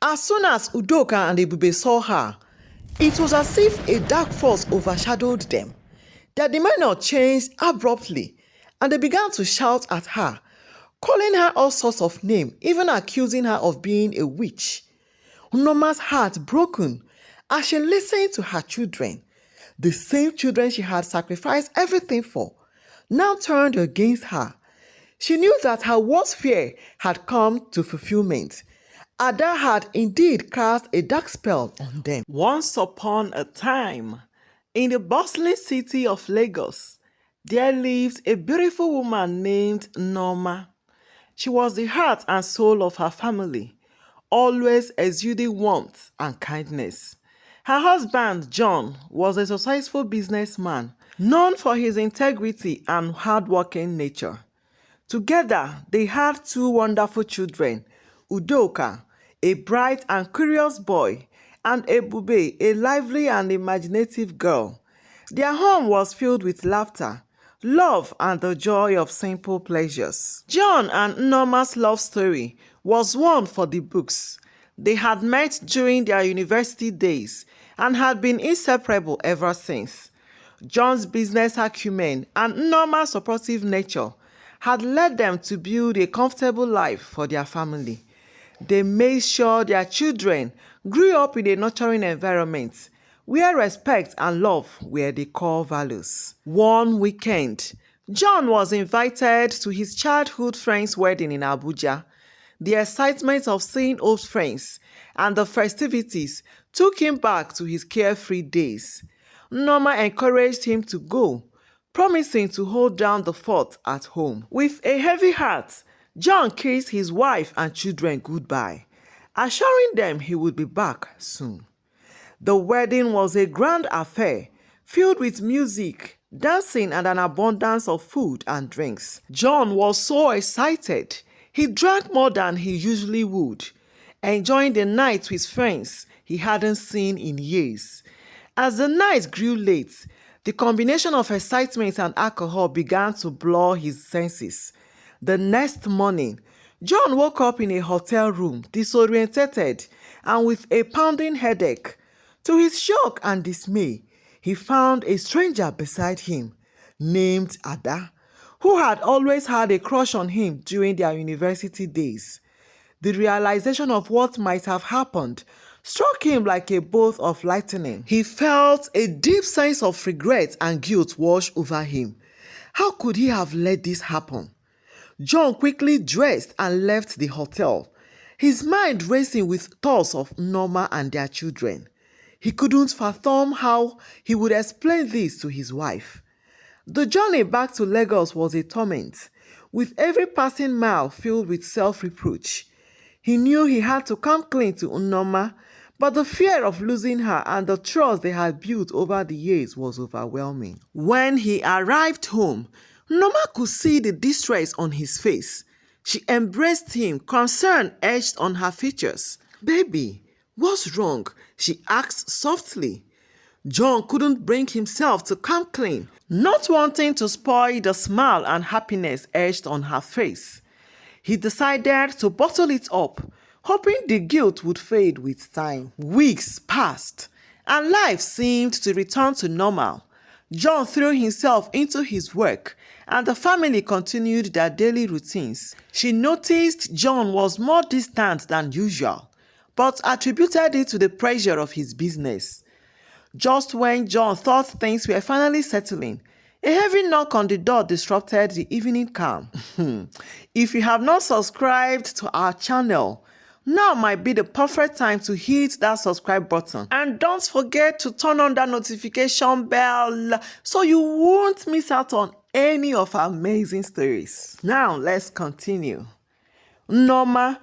As soon as Udoka and Ebube saw her, it was as if a dark force overshadowed them. Their demeanor changed abruptly, and they began to shout at her, calling her all sorts of names, even accusing her of being a witch. Nneoma's heart broken as she listened to her children, the same children she had sacrificed everything for, now turned against her. She knew that her worst fear had come to fulfillment. Ada had indeed cast a dark spell on them. Once upon a time, in the bustling city of Lagos, there lived a beautiful woman named Nneoma. She was the heart and soul of her family, always exuding warmth and kindness. Her husband, John, was a successful businessman, known for his integrity and hardworking nature. Together, they had two wonderful children, Udoka, a bright and curious boy, and Ebube, a lively and imaginative girl. Their home was filled with laughter, love, and the joy of simple pleasures. John and Nneoma's love story was one for the books. They had met during their university days and had been inseparable ever since. John's business acumen and Nneoma's supportive nature had led them to build a comfortable life for their family. They made sure their children grew up in a nurturing environment where respect and love were the core values. One weekend, John was invited to his childhood friend's wedding in Abuja. The excitement of seeing old friends and the festivities took him back to his carefree days. Nneoma encouraged him to go, promising to hold down the fort at home. With a heavy heart, John kissed his wife and children goodbye, assuring them he would be back soon. The wedding was a grand affair, filled with music, dancing, and an abundance of food and drinks. John was so excited, he drank more than he usually would, enjoying the night with friends he hadn't seen in years. As the night grew late, the combination of excitement and alcohol began to blur his senses. The next morning, John woke up in a hotel room, disorientated and with a pounding headache. To his shock and dismay, he found a stranger beside him, named Ada, who had always had a crush on him during their university days. The realization of what might have happened struck him like a bolt of lightning. He felt a deep sense of regret and guilt wash over him. How could he have let this happen? John quickly dressed and left the hotel, his mind racing with thoughts of Nneoma and their children. He couldn't fathom how he would explain this to his wife. The journey back to Lagos was a torment, with every passing mile filled with self-reproach. He knew he had to come clean to Nneoma, but the fear of losing her and the trust they had built over the years was overwhelming. When he arrived home, Nneoma could see the distress on his face. She embraced him, concern etched on her features. "Baby, what's wrong?" she asked softly. John couldn't bring himself to come clean, not wanting to spoil the smile and happiness etched on her face. He decided to bottle it up, hoping the guilt would fade with time. Weeks passed, and life seemed to return to normal. John threw himself into his work, and the family continued their daily routines. She noticed John was more distant than usual, but attributed it to the pressure of his business. Just when John thought things were finally settling, a heavy knock on the door disrupted the evening calm. If you have not subscribed to our channel, now might be the perfect time to hit that subscribe button. And don't forget to turn on that notification bell so you won't miss out on any of our amazing stories. Now let's continue. Nneoma,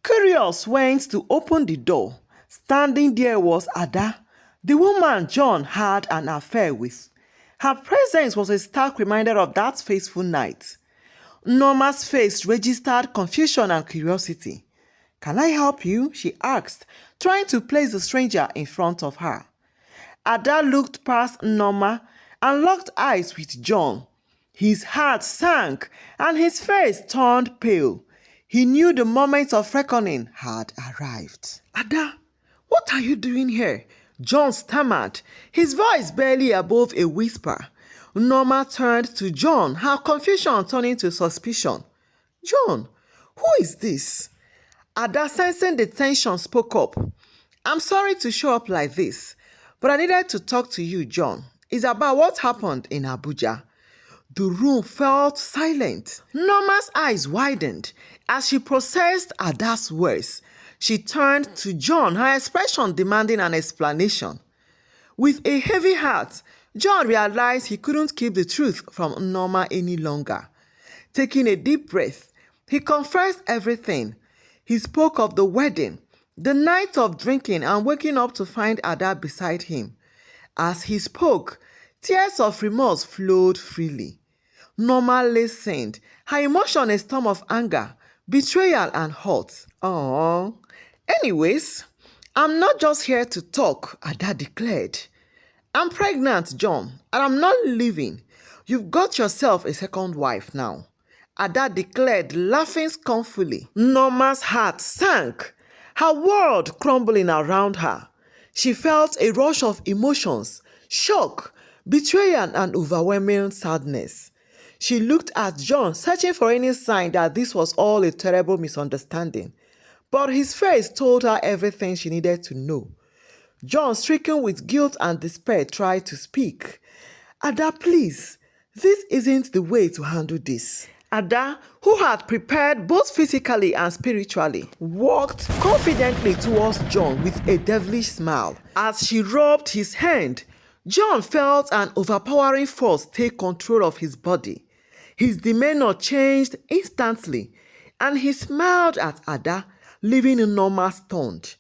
curious, went to open the door. Standing there was Ada, the woman John had an affair with. Her presence was a stark reminder of that fateful night. Nneoma's face registered confusion and curiosity. "Can I help you?" she asked, trying to place the stranger in front of her. Ada looked past Nneoma and locked eyes with John. His heart sank and his face turned pale. He knew the moment of reckoning had arrived. Ada, what are you doing here? John stammered, his voice barely above a whisper. Nneoma turned to John, her confusion turning to suspicion. John, who is this? Ada, sensing the tension, spoke up. I'm sorry to show up like this, but I needed to talk to you, John. It's about what happened in Abuja. The room felt silent. Nneoma's eyes widened as she processed Ada's words. She turned to John, her expression demanding an explanation. With a heavy heart, John realized he couldn't keep the truth from Nneoma any longer. Taking a deep breath, he confessed everything. He spoke of the wedding, the night of drinking and waking up to find Ada beside him. As he spoke, tears of remorse flowed freely. Nneoma listened, her emotion a storm of anger, betrayal and hurt. Oh, anyways, I'm not just here to talk, Ada declared. I'm pregnant, John, and I'm not leaving. You've got yourself a second wife now, Ada declared, laughing scornfully. Nneoma's heart sank, her world crumbling around her. She felt a rush of emotions, shock, betrayal, and overwhelming sadness. She looked at John, searching for any sign that this was all a terrible misunderstanding. But his face told her everything she needed to know. John, stricken with guilt and despair, tried to speak. Ada, please, this isn't the way to handle this. Ada, who had prepared both physically and spiritually, walked confidently towards John with a devilish smile. As she rubbed his hand, John felt an overpowering force take control of his body. His demeanor changed instantly, and he smiled at Ada, leaving Nneoma stunned.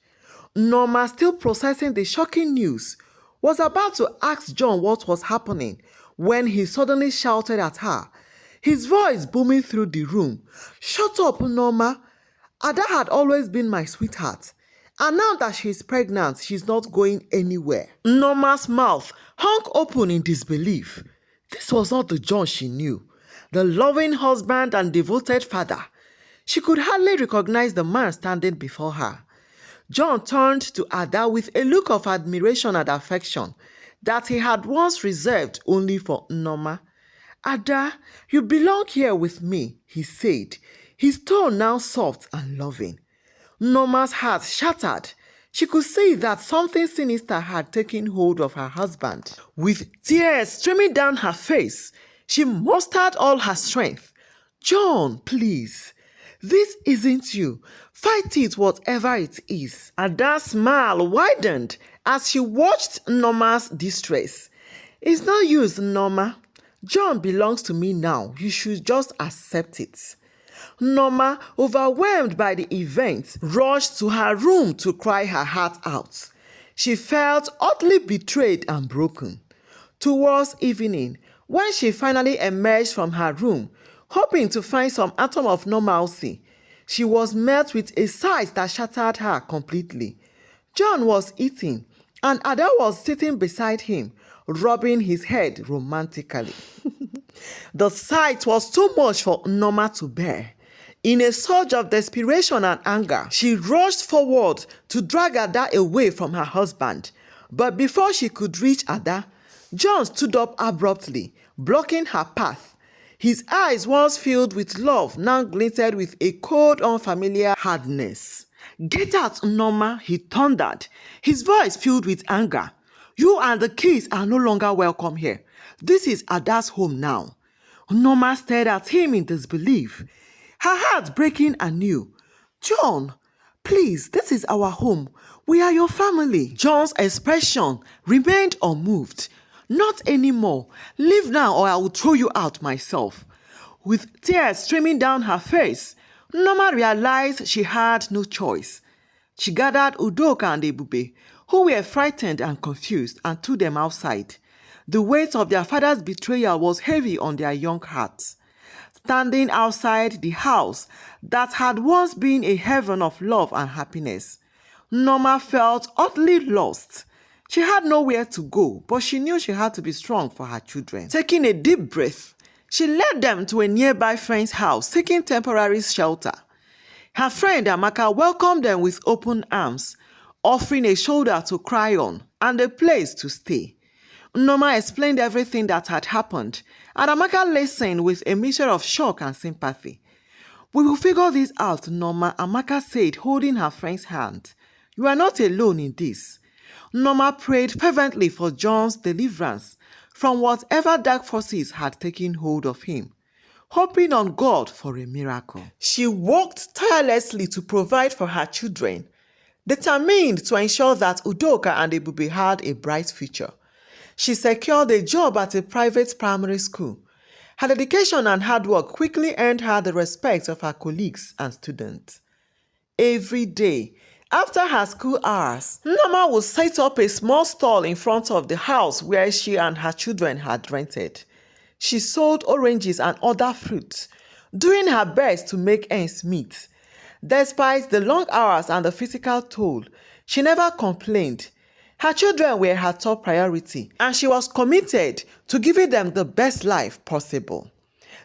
Nneoma, still processing the shocking news, was about to ask John what was happening when he suddenly shouted at her, his voice booming through the room. Shut up, Nneoma. Ada had always been my sweetheart, and now that she's pregnant, she's not going anywhere. Nneoma's mouth hung open in disbelief. This was not the John she knew, the loving husband and devoted father. She could hardly recognize the man standing before her. John turned to Ada with a look of admiration and affection that he had once reserved only for Nneoma. Ada, you belong here with me, he said, his tone now soft and loving. Nneoma's heart shattered. She could see that something sinister had taken hold of her husband. With tears streaming down her face, she mustered all her strength. John, please. This isn't you. Fight it, whatever it is. Ada's smile widened as she watched Nneoma's distress. It's no use, Nneoma. John belongs to me now. You should just accept it. Nneoma, overwhelmed by the event, rushed to her room to cry her heart out. She felt utterly betrayed and broken. Towards evening, when she finally emerged from her room, hoping to find some atom of normalcy, she was met with a sight that shattered her completely. John was eating, and Ada was sitting beside him, rubbing his head romantically. The sight was too much for Nneoma to bear. In a surge of desperation and anger, she rushed forward to drag Ada away from her husband. But before she could reach Ada, John stood up abruptly, blocking her path. His eyes, once filled with love, now glinted with a cold, unfamiliar hardness. Get out, Nneoma, he thundered, his voice filled with anger. You and the kids are no longer welcome here. This is Ada's home now. Nneoma stared at him in disbelief, her heart breaking anew. John, please, this is our home. We are your family. John's expression remained unmoved. Not anymore. Leave now or I will throw you out myself. With tears streaming down her face, Nneoma realized she had no choice. She gathered Udoka and Ebube, who were frightened and confused, and threw them outside. The weight of their father's betrayal was heavy on their young hearts. Standing outside the house that had once been a heaven of love and happiness, Nneoma felt utterly lost. She had nowhere to go, but she knew she had to be strong for her children. Taking a deep breath, she led them to a nearby friend's house, seeking temporary shelter. Her friend Amaka welcomed them with open arms, offering a shoulder to cry on and a place to stay. Nneoma explained everything that had happened, and Amaka listened with a mixture of shock and sympathy. "We will figure this out, Nneoma," Amaka said, holding her friend's hand. "You are not alone in this." Nneoma prayed fervently for John's deliverance from whatever dark forces had taken hold of him, hoping on God for a miracle. She worked tirelessly to provide for her children, determined to ensure that Udoka and Ebube had a bright future. She secured a job at a private primary school. Her dedication and hard work quickly earned her the respect of her colleagues and students. Every day, after her school hours, Nneoma would set up a small stall in front of the house where she and her children had rented. She sold oranges and other fruits, doing her best to make ends meet. Despite the long hours and the physical toll, she never complained. Her children were her top priority, and she was committed to giving them the best life possible.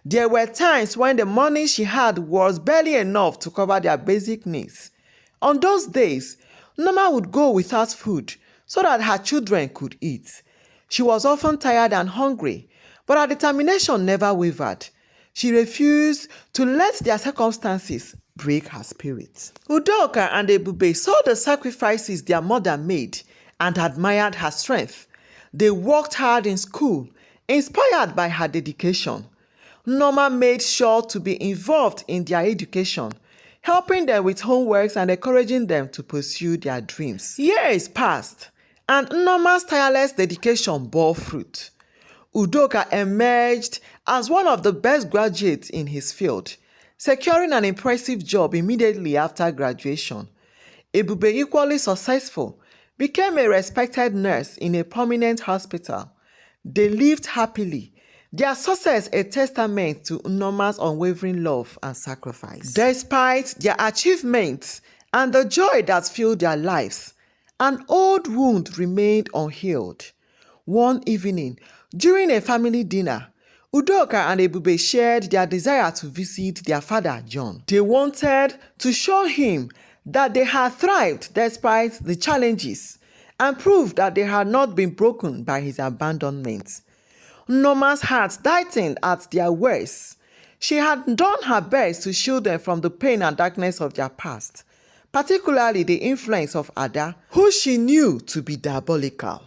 There were times when the money she had was barely enough to cover their basic needs. On those days, Nneoma would go without food so that her children could eat. She was often tired and hungry, but her determination never wavered. She refused to let their circumstances break her spirit. Udoka and Ebube saw the sacrifices their mother made and admired her strength. They worked hard in school, inspired by her dedication. Nneoma made sure to be involved in their education, helping them with homeworks and encouraging them to pursue their dreams. Years passed, and Nneoma's tireless dedication bore fruit. Udoka emerged as one of the best graduates in his field, securing an impressive job immediately after graduation. Ebube, equally successful, became a respected nurse in a prominent hospital. They lived happily, their success a testament to Nneoma's unwavering love and sacrifice. Despite their achievements and the joy that filled their lives, an old wound remained unhealed. One evening, during a family dinner, Udoka and Ebube shared their desire to visit their father, John. They wanted to show him that they had thrived despite the challenges and prove that they had not been broken by his abandonment. Nneoma's heart tightened at their words. She had done her best to shield them from the pain and darkness of their past, particularly the influence of Ada, who she knew to be diabolical.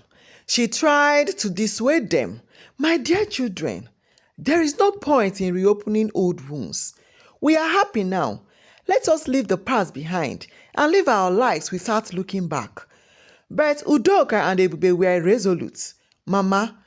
She tried to dissuade them. "My dear children, there is no point in reopening old wounds. We are happy now. Let us leave the past behind and live our lives without looking back." But Udoka and Ebube were resolute. "Mama,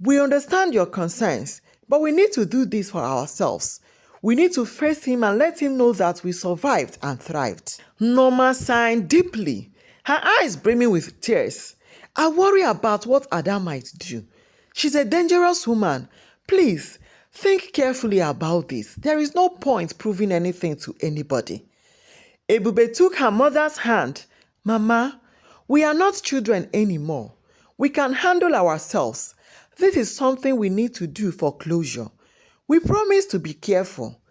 we understand your concerns, but we need to do this for ourselves. We need to face him and let him know that we survived and thrived." Nneoma sighed deeply, her eyes brimming with tears. "I worry about what Ada might do. She's a dangerous woman. Please, think carefully about this. There is no point proving anything to anybody." Ebube took her mother's hand. "Mama, we are not children anymore. We can handle ourselves. This is something we need to do for closure. We promise to be careful."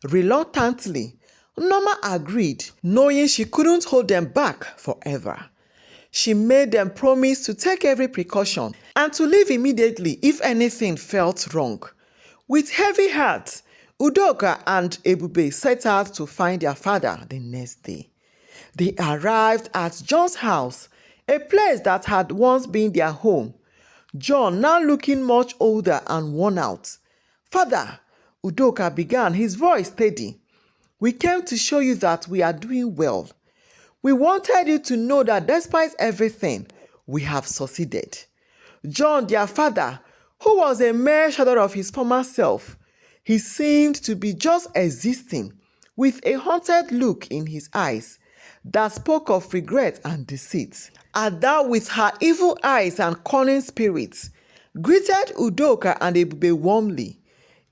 Reluctantly, Nneoma agreed, knowing she couldn't hold them back forever. She made them promise to take every precaution and to leave immediately if anything felt wrong. With heavy hearts, Udoka and Ebube set out to find their father the next day. They arrived at John's house, a place that had once been their home. John, now looking much older and worn out. "Father," Udoka began, his voice steady, "we came to show you that we are doing well. We wanted you to know that despite everything, we have succeeded." John, their father, who was a mere shadow of his former self, he seemed to be just existing, with a haunted look in his eyes that spoke of regret and deceit. Ada, with her evil eyes and cunning spirits, greeted Udoka and Ebube warmly,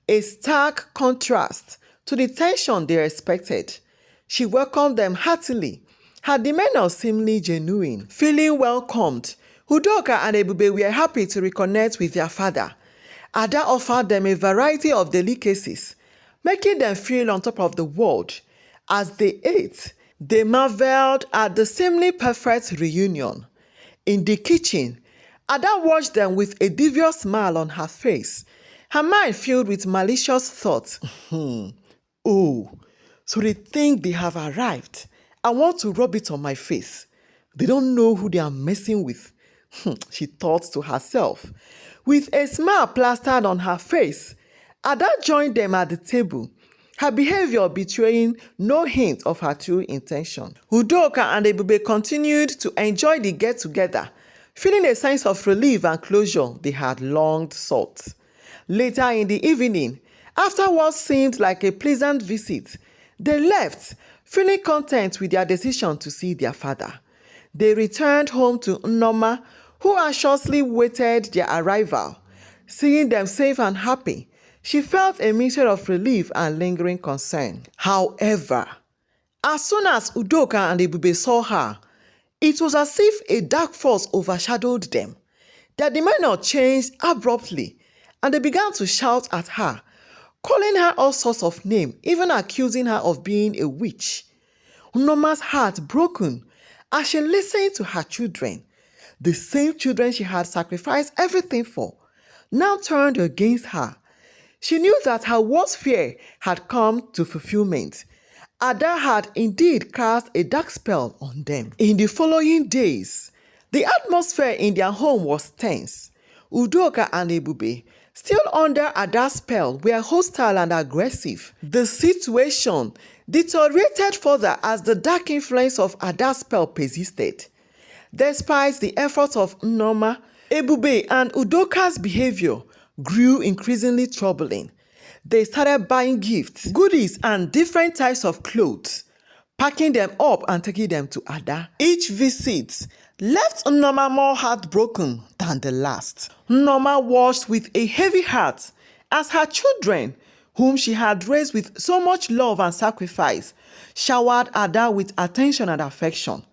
a stark contrast to the tension they expected. She welcomed them heartily, her demeanor seemingly genuine. Feeling welcomed, Udoka and Ebube were happy to reconnect with their father. Ada offered them a variety of delicacies, making them feel on top of the world. As they ate, they marveled at the seemingly perfect reunion. In the kitchen, Ada watched them with a devious smile on her face, her mind filled with malicious thoughts. Oh, so they think they have arrived. I want to rub it on my face. They don't know who they are messing with, she thought to herself. With a smile plastered on her face, Ada joined them at the table, her behavior betraying no hint of her true intention. Udoka and Ebube continued to enjoy the get-together, feeling a sense of relief and closure they had long sought. Later in the evening, after what seemed like a pleasant visit, they left, feeling content with their decision to see their father. They returned home to Nneoma, who anxiously waited their arrival. Seeing them safe and happy, she felt a mixture of relief and lingering concern. However, as soon as Udoka and Ebube saw her, it was as if a dark force overshadowed them. Their demeanor changed abruptly, and they began to shout at her, calling her all sorts of names, even accusing her of being a witch. Nneoma's heart broken as she listened to her children, the same children she had sacrificed everything for, now turned against her. She knew that her worst fear had come to fulfillment. Ada had indeed cast a dark spell on them. In the following days, the atmosphere in their home was tense. Udoka and Ebube, still under Ada's spell, were hostile and aggressive. The situation deteriorated further as the dark influence of Ada's spell persisted. Despite the efforts of Nneoma, Ebube and Udoka's behavior grew increasingly troubling. They started buying gifts, goodies, and different types of clothes, packing them up and taking them to Ada. Each visit left Nneoma more heartbroken than the last. Nneoma watched with a heavy heart as her children, whom she had raised with so much love and sacrifice, showered Ada with attention and affection.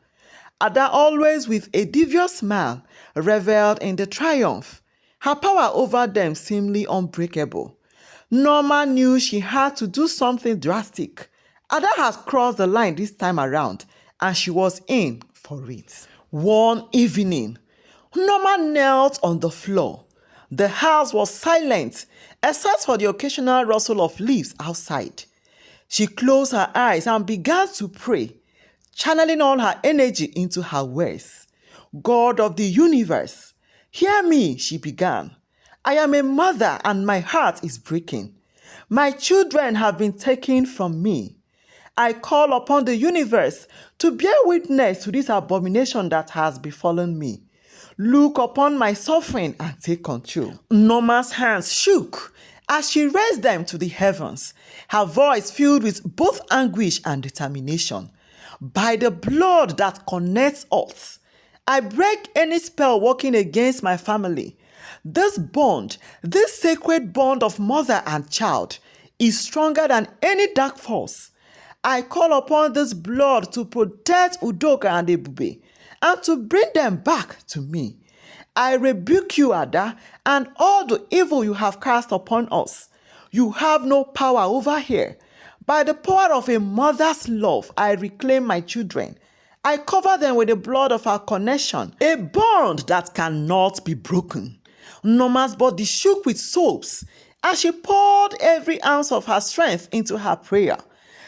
Ada, always with a devious smile, reveled in the triumph. Her power over them seemingly unbreakable. Nneoma knew she had to do something drastic. Ada had crossed the line this time around, and she was in for it. One evening, Nneoma knelt on the floor. The house was silent, except for the occasional rustle of leaves outside. She closed her eyes and began to pray, channeling all her energy into her words. God of the universe, hear me, she began. I am a mother and my heart is breaking. My children have been taken from me. I call upon the universe to bear witness to this abomination that has befallen me. Look upon my suffering and take control. Nneoma's hands shook as she raised them to the heavens, her voice filled with both anguish and determination. By the blood that connects us, I break any spell working against my family. This bond, this sacred bond of mother and child, is stronger than any dark force. I call upon this blood to protect Udoka and Ebube and to bring them back to me. I rebuke you, Ada, and all the evil you have cast upon us. You have no power over here. By the power of a mother's love, I reclaim my children. I cover them with the blood of our connection, a bond that cannot be broken. Nneoma's body shook with sobs as she poured every ounce of her strength into her prayer.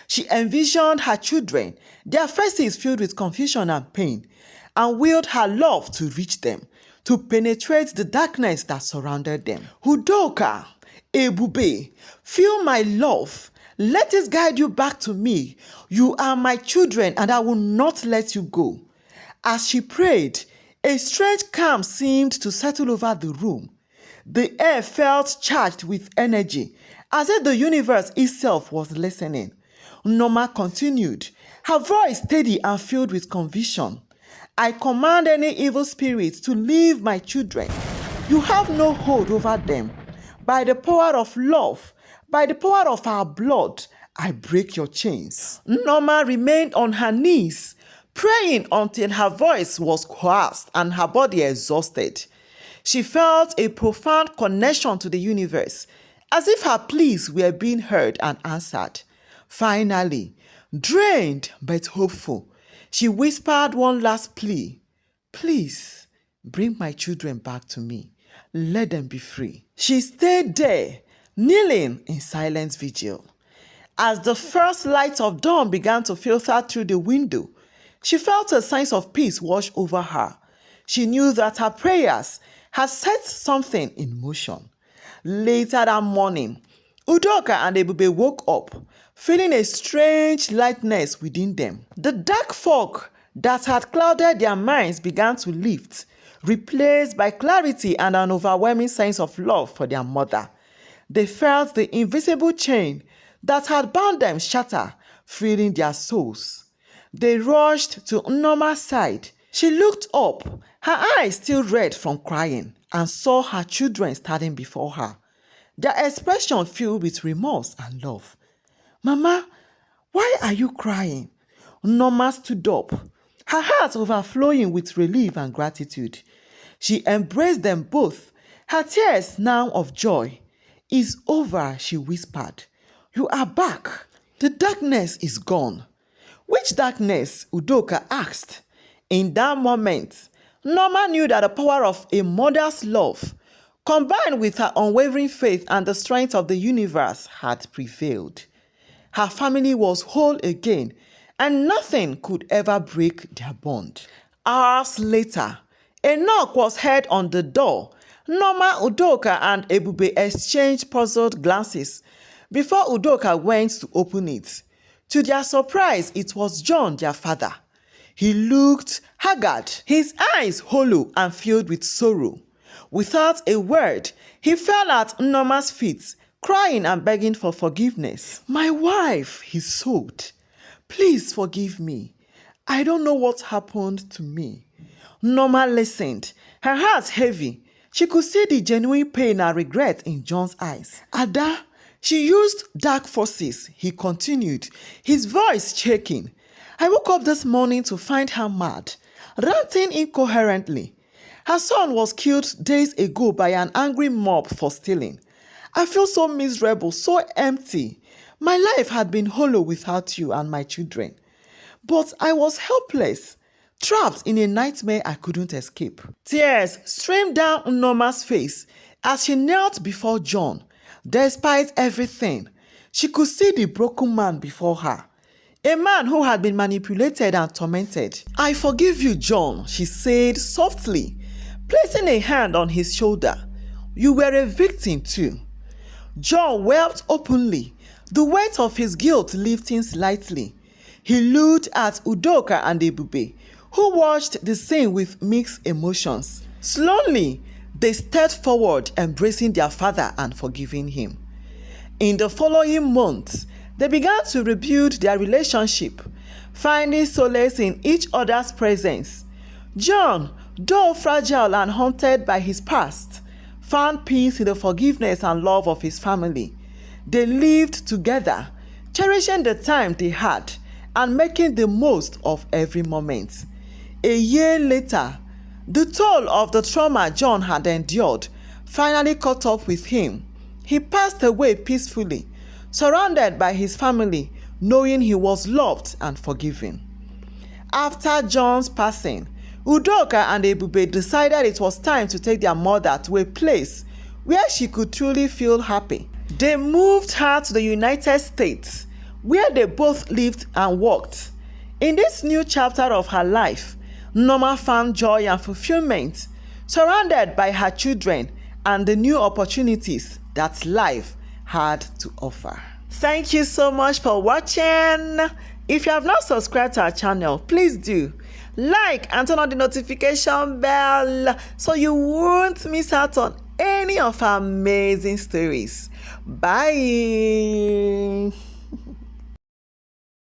She envisioned her children, their faces filled with confusion and pain, and willed her love to reach them, to penetrate the darkness that surrounded them. Udoka, Ebube, feel my love. Let it guide you back to me. You are my children, and I will not let you go. As she prayed, a strange calm seemed to settle over the room. The air felt charged with energy, as if the universe itself was listening. Nneoma continued, her voice steady and filled with conviction. I command any evil spirits to leave my children. You have no hold over them. By the power of love, by the power of our blood, I break your chains. Nneoma remained on her knees, praying until her voice was hoarse and her body exhausted. She felt a profound connection to the universe, as if her pleas were being heard and answered. Finally, Drained but hopeful, she whispered one last plea. Please, bring my children back to me. Let them be free. She stayed there, kneeling in silent vigil. As the first light of dawn began to filter through the window, she felt a sense of peace wash over her. She knew that her prayers had set something in motion. Later that morning, Udoka and Ebube woke up, feeling a strange lightness within them. The dark fog that had clouded their minds began to lift, replaced by clarity and an overwhelming sense of love for their mother. They felt the invisible chain that had bound them shatter, freeing their souls. They rushed to Nneoma's side. She looked up, her eyes still red from crying, and saw her children standing before her. Their expression filled with remorse and love. Mama, why are you crying? Nneoma stood up, her heart overflowing with relief and gratitude. She embraced them both, her tears now of joy. It's over, she whispered. You are back. The darkness is gone. Which darkness? Udoka asked. In that moment, Nneoma knew that the power of a mother's love, combined with her unwavering faith and the strength of the universe, had prevailed. Her family was whole again, and nothing could ever break their bond. Hours later, a knock was heard on the door. Nneoma, Udoka, and Ebube exchanged puzzled glances before Udoka went to open it. To their surprise, it was John, their father. He looked haggard, his eyes hollow and filled with sorrow. Without a word, he fell at Nneoma's feet, crying and begging for forgiveness. My wife, he sobbed. Please forgive me. I don't know what happened to me. Nneoma listened, her heart heavy. She could see the genuine pain and regret in John's eyes. Ada, she used dark forces, he continued, his voice shaking. I woke up this morning to find her mad, ranting incoherently. Her son was killed days ago by an angry mob for stealing. I feel so miserable, so empty. My life had been hollow without you and my children. But I was helpless, trapped in a nightmare I couldn't escape. Tears streamed down Nneoma's face as she knelt before John. Despite everything, she could see the broken man before her. A man who had been manipulated and tormented. I forgive you, John, she said softly, placing a hand on his shoulder. You were a victim too. John wept openly, the weight of his guilt lifting slightly. He looked at Udoka and Ebube, who watched the scene with mixed emotions. Slowly, they stepped forward, embracing their father and forgiving him. In the following months, they began to rebuild their relationship, finding solace in each other's presence. John, though fragile and haunted by his past, found peace in the forgiveness and love of his family. They lived together, cherishing the time they had and making the most of every moment. A year later, the toll of the trauma John had endured finally caught up with him. He passed away peacefully, surrounded by his family, knowing he was loved and forgiven. After John's passing, Udoka and Ebube decided it was time to take their mother to a place where she could truly feel happy. They moved her to the United States, where they both lived and worked. In this new chapter of her life, Nneoma found joy and fulfillment, surrounded by her children and the new opportunities that life had to offer. Thank you so much for watching. If you have not subscribed to our channel, please do. Like and turn on the notification bell so you won't miss out on any of our amazing stories. Bye.